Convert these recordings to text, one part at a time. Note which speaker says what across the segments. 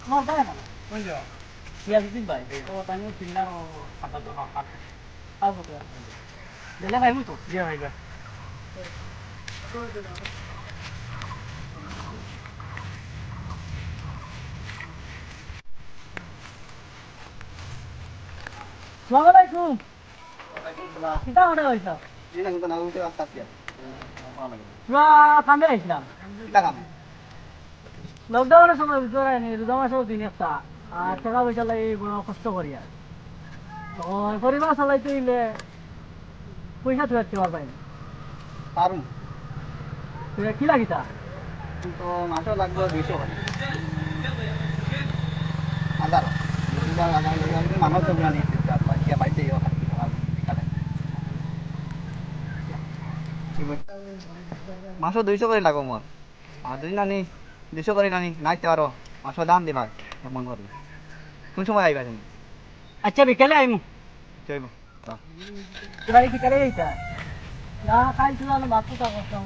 Speaker 1: আমার তাই না
Speaker 2: কোন যাও
Speaker 1: পিয়াজ দিন ভাই
Speaker 2: ও তাই চিন্তা খাতা তো খাতা
Speaker 1: আসবো তো দিলে ভাই মুই তো
Speaker 2: দিয়ে ভাইবা
Speaker 1: আসসালামু আলাইকুম কিতা মনে হইছা
Speaker 2: দিনা কিন্তু না উঠে আসতে আসতে
Speaker 1: পুরা কামে আইছিলাম
Speaker 2: কিটা কাম
Speaker 1: লকডাউনের সময় ভিতরে রোজা মাসেও দিন একটা আর টাকা পয়সা লাগে বড় কষ্ট করি আর তো পরিবার চালাইতে হইলে পয়সা তো রাখতে পারবাই না
Speaker 2: পারুম
Speaker 1: কি লাগিতা
Speaker 2: তো মাছও লাগবে 200 করে হাজার মানুষ তো জানি পাইছে পাইছে মাছও 200 করে লাগো মোর আর যদি নানি 200 করে নানি নাইতে পারো মাছও দাম দিবা এমন করে কোন সময় আইবা তুমি
Speaker 1: আচ্ছা বিকেলে আইমু
Speaker 2: চইব
Speaker 1: তোরা বিকেলে এইটা না খাইছিল না বাপু তা করতাম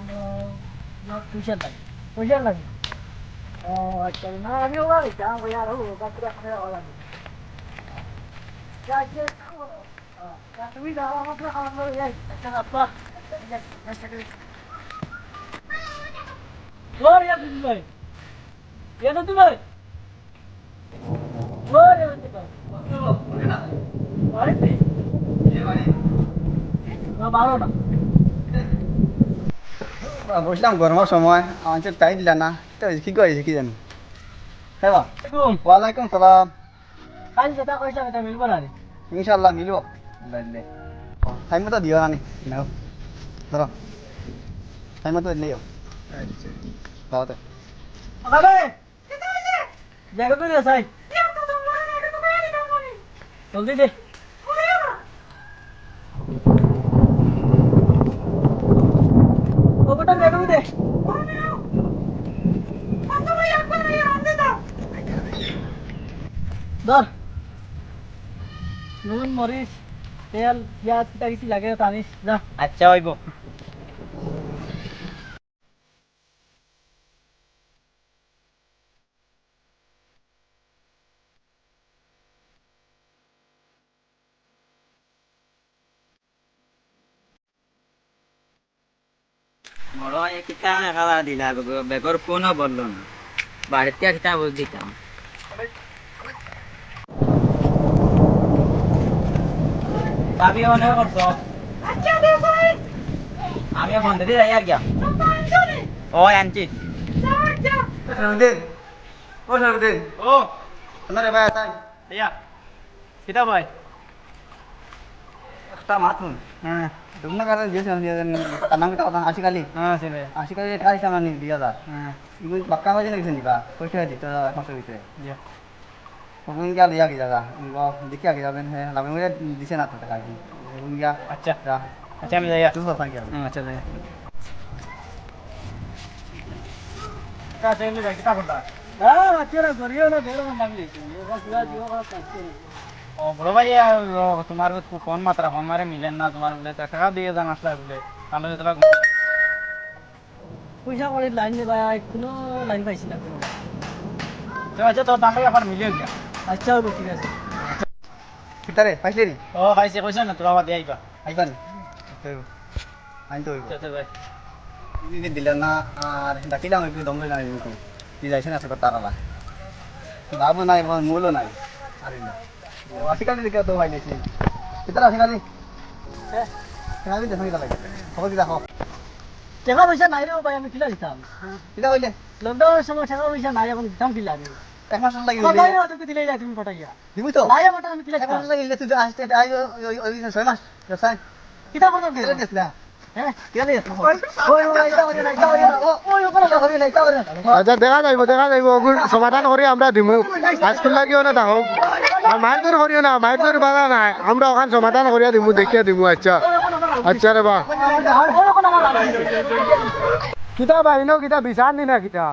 Speaker 1: পয়সা লাগে ও আচ্ছা না আমি ওরা এটা ওই আর ও বাপু তা করে ওরা যা যে তুমি দাও আমাকে খাওয়ানো এই আচ্ছা আপা ওর ইয়া দিদি ভাই ইয়া দিদি ভাই ওর ইয়া দিদি ভাই আরে না বারো না
Speaker 2: বসলাম গরমের সময় আমার টাইম দিলা না তো কি করেছে কি জানি হ্যাঁ ওয়ালাইকুম সালাম
Speaker 1: কাল যেটা কইছিলাম এটা মিলবো না রে
Speaker 2: ইনশাল্লাহ মিলব টাইম মতো দিও না নাও ধরো টাইম মতো দিলেও তাহলে
Speaker 1: আরে জায়গা তো রেসাই জলদি দে ও বটা জায়গা দে ধর নুন মরিচ তেল পেঁয়াজ কিটা কিছু লাগে টানিস যা
Speaker 2: আচ্ছা হইব
Speaker 3: বড় কিতা খাওয়া দিলা বেগর ফোনও বললো না বাড়িতে কিতা বুঝ দিতাম ভাবি মনে করছো আমি বন্ধ দিয়ে যাই আর গিয়া ও আনছি
Speaker 2: সরুদ্দিন ও সরুদ্দিন
Speaker 1: ও
Speaker 2: আপনারে ভাই আছেন
Speaker 1: ইয়া কিটা ভাই
Speaker 2: একটা মাতুন
Speaker 1: হ্যাঁ
Speaker 2: তুমি কাছে দিয়েছিলাম তার নাম কথা আশিকালি
Speaker 1: হ্যাঁ সে ভাই
Speaker 2: আশিকালি টাকা দিতাম না 2000
Speaker 1: হ্যাঁ
Speaker 2: এগুলো বাক্কা হয়েছে নাকি নিবা পয়সা দিতে মাসের ভিতরে
Speaker 1: ইয়া
Speaker 2: তখন গিয়া লিয়া কি জায়গা দেখি আগে যাবেন হ্যাঁ লাগবে বলে দিছে না তো টাকা এখন গিয়া
Speaker 1: আচ্ছা
Speaker 2: যা
Speaker 1: আচ্ছা আমি যাই
Speaker 2: তুই কথা কি
Speaker 1: আচ্ছা যাই কা চাইলে যাই কিটা করতা হ্যাঁ আচ্ছা করিও না বেরো নাম লিখি এবার পুরা জীবন কথা কাটছে
Speaker 2: ও বড় ভাই তোমার কোন মাত্রা ফোন মারে মিলেন না তোমার বলে টাকা দিয়ে যান আসলে বলে তাহলে তোরা
Speaker 1: পয়সা করে লাইন ভাই কোনো লাইন পাইছি না কোনো
Speaker 2: আচ্ছা তোর দাম এখন মিলিয়ে গিয়া
Speaker 1: আচ্ছা হইব ঠিক আছে
Speaker 2: কিতারে পাইলে নি
Speaker 1: ও পাইছে কইছ না তোরা বাদ আইবা
Speaker 2: আইবান আইন তো
Speaker 1: আচ্ছা ভাই
Speaker 2: দিদি দিলেন না আর ডাকিলাম একটু দম না কিন্তু দি যাইছে না সেটা তারা লাভ নাই মূল্য নাই আরে না আশিকালি দিকে তো ভাই নেছি কিতারে আশিকালি
Speaker 1: হ্যাঁ
Speaker 2: আশিকালি দেখো কিতা লাগে খবর কি দেখো
Speaker 1: টাকা পয়সা নাই রে ভাই আমি কিলা দিতাম
Speaker 2: কিতা হইলে
Speaker 1: লকডাউনের সময় টাকা পয়সা নাই এখন দিতাম কিলা রে
Speaker 2: এক মাস লাগি
Speaker 1: কথাই না তোকে দিলেই যাই তুমি পটাইয়া
Speaker 2: দিবি তো
Speaker 1: নাই আমার আমি কিলা
Speaker 2: এক মাস
Speaker 1: দিতাম
Speaker 2: লাগি তুই আসতে আই ওই 6 মাস ব্যবসায়
Speaker 1: কিতা করতাম
Speaker 2: কিতা দিছলা
Speaker 1: হ্যাঁ
Speaker 2: কিতা দিছ
Speaker 1: ওই ওই এটা ওই না এটা ওই না ওই ওখানে
Speaker 2: কথা হই নাই তা বলে
Speaker 4: আচ্ছা দেখা যাইব ওগুলো সমাধান করে আমরা দিব আজকাল লাগিও না তাহো আর মারধর করিও না মারধর বাধা নাই আমরা ওখান সমাধান করিয়া দিব দেখিয়া দিব আচ্ছা আচ্ছা রে বা
Speaker 1: ওই ওখানে আমার লাগে
Speaker 4: কিতা বাহিনো কিতা বিচার নি না কিতা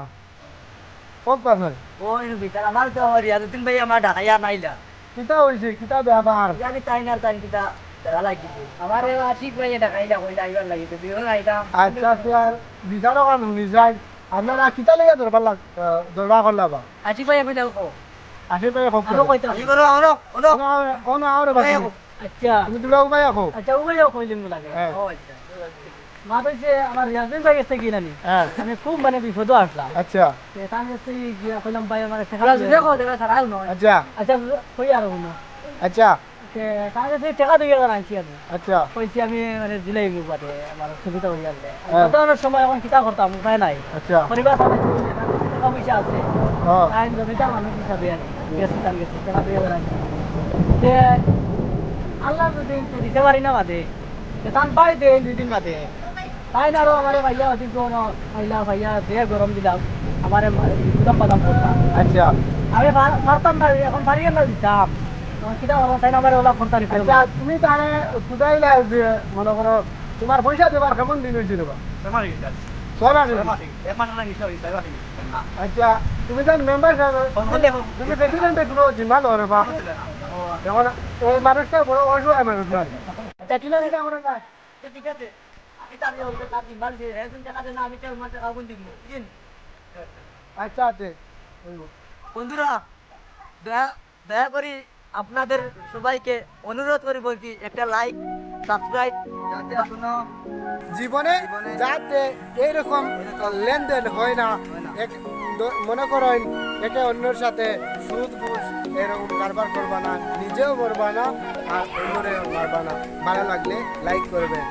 Speaker 4: কক পাছল
Speaker 1: ওই ভিতর আমার তো হরিয়া তিন ভাই আমার ঢাকাইয়া নাইলা
Speaker 4: কিতা হইছে কিতা ব্যাপার
Speaker 1: জানি তাই না তাই কিতা দেখা লাগিছে আমার আশিক ভাই ঢাকাইলা কইলা আইবার লাগিছে বিহন আইতাম
Speaker 4: আচ্ছা স্যার বিচার ওখান শুনি যায় আপনারা কিতা লেগে দরবার করলা বা
Speaker 1: আজি পাই কইতা কো
Speaker 4: আসে পাই খুব
Speaker 1: আরো কইতা
Speaker 4: কোন আওরে বাকি
Speaker 1: আচ্ছা
Speaker 4: তুমি দুলা উপায় আখো
Speaker 1: আচ্ছা ওইও কইলিম লাগে
Speaker 4: হ্যাঁ।
Speaker 1: ও আচ্ছা মা কইছে আমার ইয়াসমিন ভাই গেছে কি জানি
Speaker 4: হ্যাঁ
Speaker 1: আমি খুব মানে বিপদে আসলাম
Speaker 4: আচ্ছা
Speaker 1: তার কাছে গিয়া কইলাম ভাই আমার টাকা দেখো দেখা ছাড়াও নয়
Speaker 4: আচ্ছা
Speaker 1: আচ্ছা কই আর হলো
Speaker 4: আচ্ছা
Speaker 1: তার কাছে টাকা দিয়ে আনছি আমি
Speaker 4: আচ্ছা
Speaker 1: কইছি আমি মানে দিলাই বাটে আমার সুবিধা হয়ে যাবে
Speaker 4: হ্যাঁ।
Speaker 1: বর্তমানের সময় এখন কিতা করতাম উপায় নাই
Speaker 4: আচ্ছা
Speaker 1: পরিবার চালাইছি, টাকা পয়সা আছে
Speaker 4: ও
Speaker 1: আইন জমিটা মানুষ হিসাবে আর কি। গেছে তার গেছে টাকা দিয়ে বেড়াচ্ছি যে আল্লাহ যদি একটু দিতে পারি না বাদে যে তান পাই দে 2 দিন বাদে তাই না আরো আমার ভাইয়া অতি কোন ভাইয়া ভাইয়া দে গরম দিলাম আমার গুদাম বাদাম করতাম
Speaker 4: আচ্ছা
Speaker 1: আমি পারতাম না এখন পারি না দিতাম তখন কিতা করো তাই না আমার ওলা করতাম
Speaker 4: আচ্ছা তুমি তারে খুদাইলা যে মনে করো তোমার পয়সা দেবার কেমন দিন হয়েছিল বা
Speaker 2: বেমার গেছে
Speaker 4: ছয় মাস হয়েছে?
Speaker 2: এক মাস না নিশ্চয় বেমার গেছে
Speaker 4: আচ্ছা তুমি তো মেম্বার তুমি প্রেসিডেন্টে কোনো জিম্মা ধরে বা এখন এই মানুষটা বড় অসহায় মানুষ নয়
Speaker 1: আচ্ছা ঠিক আছে আমরা না ঠিক আছে আমি তার কাজ মাল দিয়ে একজন টাকা দেন আমি চার মাস টাকা কোন দিব দিন
Speaker 4: আচ্ছা আছে
Speaker 1: বন্ধুরা দয়া দয়া করে আপনাদের সবাইকে অনুরোধ করে বলছি একটা লাইক সাবস্ক্রাইব যাতে কোনো
Speaker 4: জীবনে যাতে এইরকম লেনদেন হয় না মনে করেন একে অন্যের সাথে সুদ ঘুষ এরকম কারবার করবা না নিজেও করবা না আর অন্যরে মারবা না ভালো লাগলে লাইক করবেন